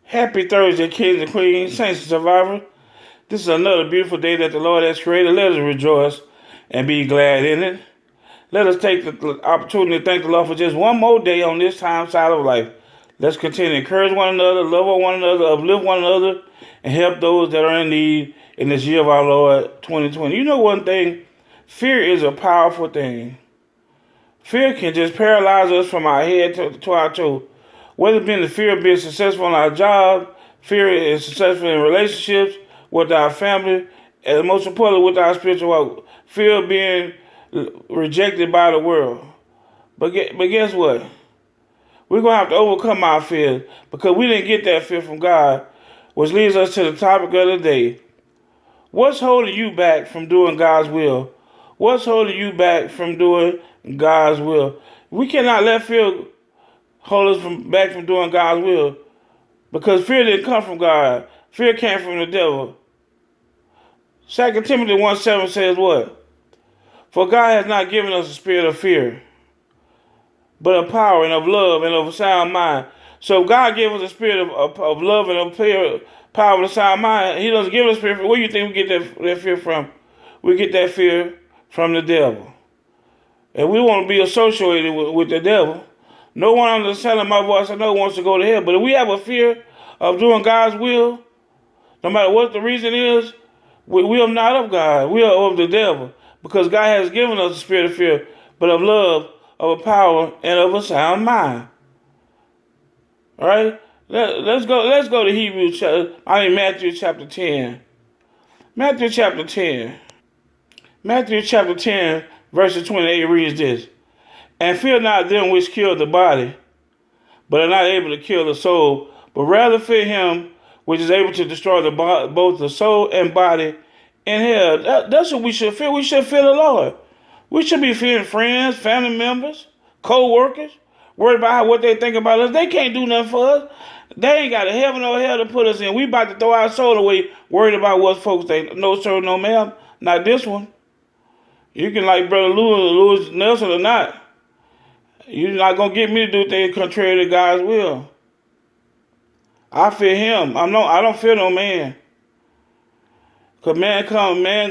Happy Thursday, kings and queens, saints and survivors. This is another beautiful day that the Lord has created. Let us rejoice and be glad in it. Let us take the opportunity to thank the Lord for just one more day on this time side of life. Let's continue to encourage one another, love one another, uplift one another, and help those that are in need in this year of our Lord 2020. You know one thing? Fear is a powerful thing. Fear can just paralyze us from our head to our toe. Whether it be the fear of being successful in our job, fear is successful in relationships with our family, and most importantly with our spiritual walk, fear of being rejected by the world. But guess what? We're going to have to overcome our fears because we didn't get that fear from God, which leads us to the topic of the day. What's holding you back from doing God's will? What's holding you back from doing God's will? We cannot let fear hold us back from doing God's will because fear didn't come from God. Fear came from the devil. 2 Timothy 1:7 says what? For God has not given us a spirit of fear, but of power and of love and of a sound mind. So if God gave us a spirit of love and of power and a sound mind, He doesn't give us a spirit. Where do you think we get that fear from? We get that fear from the devil. And we want to be associated with the devil. No one under the sound of my voice I know wants to go to hell. But if we have a fear of doing God's will, no matter what the reason is, we are not of God. We are of the devil. Because God has given us a spirit of fear, but of love, of a power, and of a sound mind. All right? Let's go to Matthew chapter 10. Matthew chapter 10. Matthew chapter 10, verses 28 reads this. And fear not them which kill the body, but are not able to kill the soul, but rather fear him which is able to destroy both the soul and body in hell. That's what we should fear. We should fear the Lord. We should be fearing friends, family members, co-workers, worried about what they think about us. They can't do nothing for us. They ain't got a heaven or hell to put us in. We about to throw our soul away, worried about what folks think. No, sir, no, ma'am. Not this one. You can like Brother Lewis Nelson or not. You're not going to get me to do things contrary to God's will. I fear him. I don't fear no man. Because man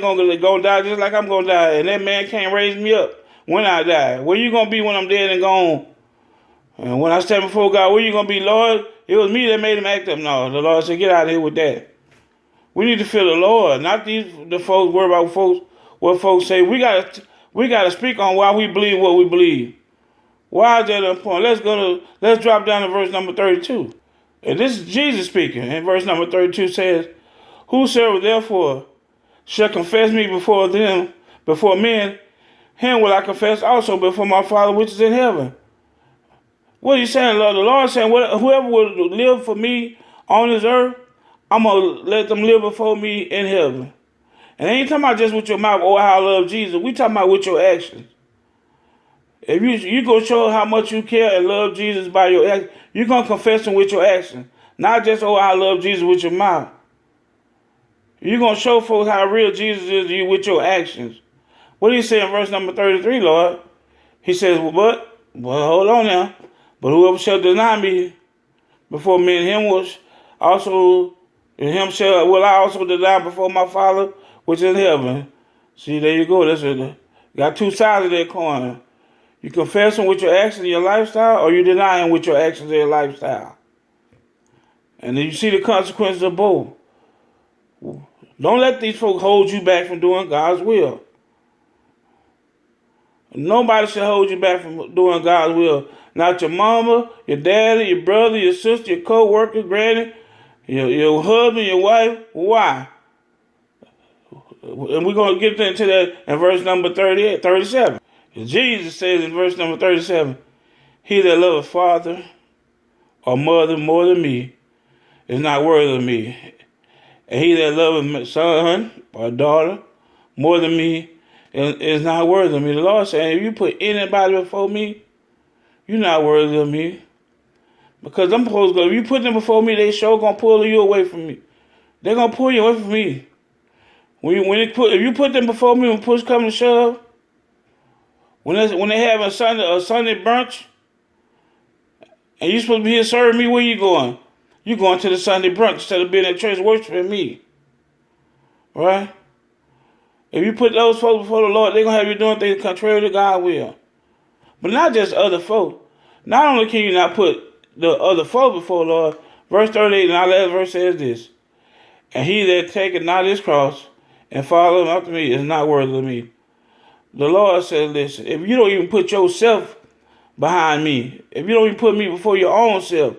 gonna die just like I'm going to die. And that man can't raise me up when I die. Where you going to be when I'm dead and gone? And when I stand before God, where you going to be, Lord? It was me that made him act up. No, the Lord said, get out of here with that. We need to fear the Lord, not the folks worry about what folks say. We got to speak on why we believe what we believe. Why is that important? Let's drop down to verse number 32. And this is Jesus speaking. And verse number 32 says, whosoever therefore shall confess me before men, him will I confess also before my Father which is in heaven. What are you saying, Lord? The Lord is saying, whoever will live for me on this earth, I'm going to let them live before me in heaven. And ain't talking about just with your mouth, oh, how I love Jesus. We talking about with your actions. If you go show how much you care and love Jesus by your actions, you're going to confess him with your actions. Not just, oh, I love Jesus with your mouth. You're going to show folks how real Jesus is to you with your actions. What do you say in verse number 33, Lord? He says, well, hold on now. But whoever shall deny me before men, will I also deny before my Father which is in heaven. See, there you go. Got two sides of that coin. You confess him with your actions and your lifestyle, or you deny him with your actions and your lifestyle. And then you see the consequences of both. Don't let these folks hold you back from doing God's will. Nobody should hold you back from doing God's will. Not your mama, your daddy, your brother, your sister, your co-worker, granny, your husband, your wife. Why? And we're going to get into that in verse number 37. Jesus says in verse number 37, he that loveth father or mother more than me is not worthy of me. And he that loveth son or daughter more than me is not worthy of me. The Lord saying, if you put anybody before me, you're not worthy of me. Because I'm supposed to go, if you put them before me, they sure going to pull you away from me. They're going to pull you away from me. If you put them before me when push comes to shove, when they have a Sunday brunch, and you're supposed to be here serving me, where you going? You going to the Sunday brunch instead of being at church worshiping me. Right? If you put those folks before the Lord, they're going to have you doing things contrary to God's will. But not just other folk. Not only can you not put the other folk before the Lord, verse 38 in our last verse says this, and he that taketh not his cross and followeth after me is not worthy of me. The Lord says, listen, if you don't even put yourself behind me, if you don't even put me before your own self,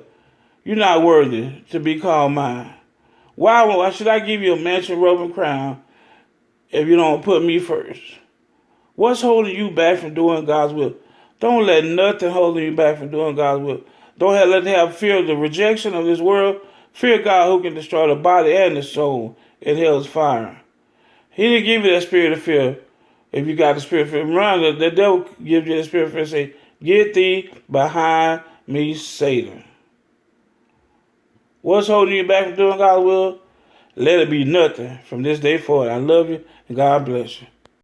you're not worthy to be called mine. Why should I give you a mansion, robe, and crown if you don't put me first? What's holding you back from doing God's will? Don't let nothing holding you back from doing God's will. Don't let them have fear of the rejection of this world. Fear God who can destroy the body and the soul in hell's fire. He didn't give you that spirit of fear. If you got the spirit of fear, remember the devil gives you the spirit of fear and say, get thee behind me, Satan. What's holding you back from doing God's will? Let it be nothing from this day forward. I love you and God bless you.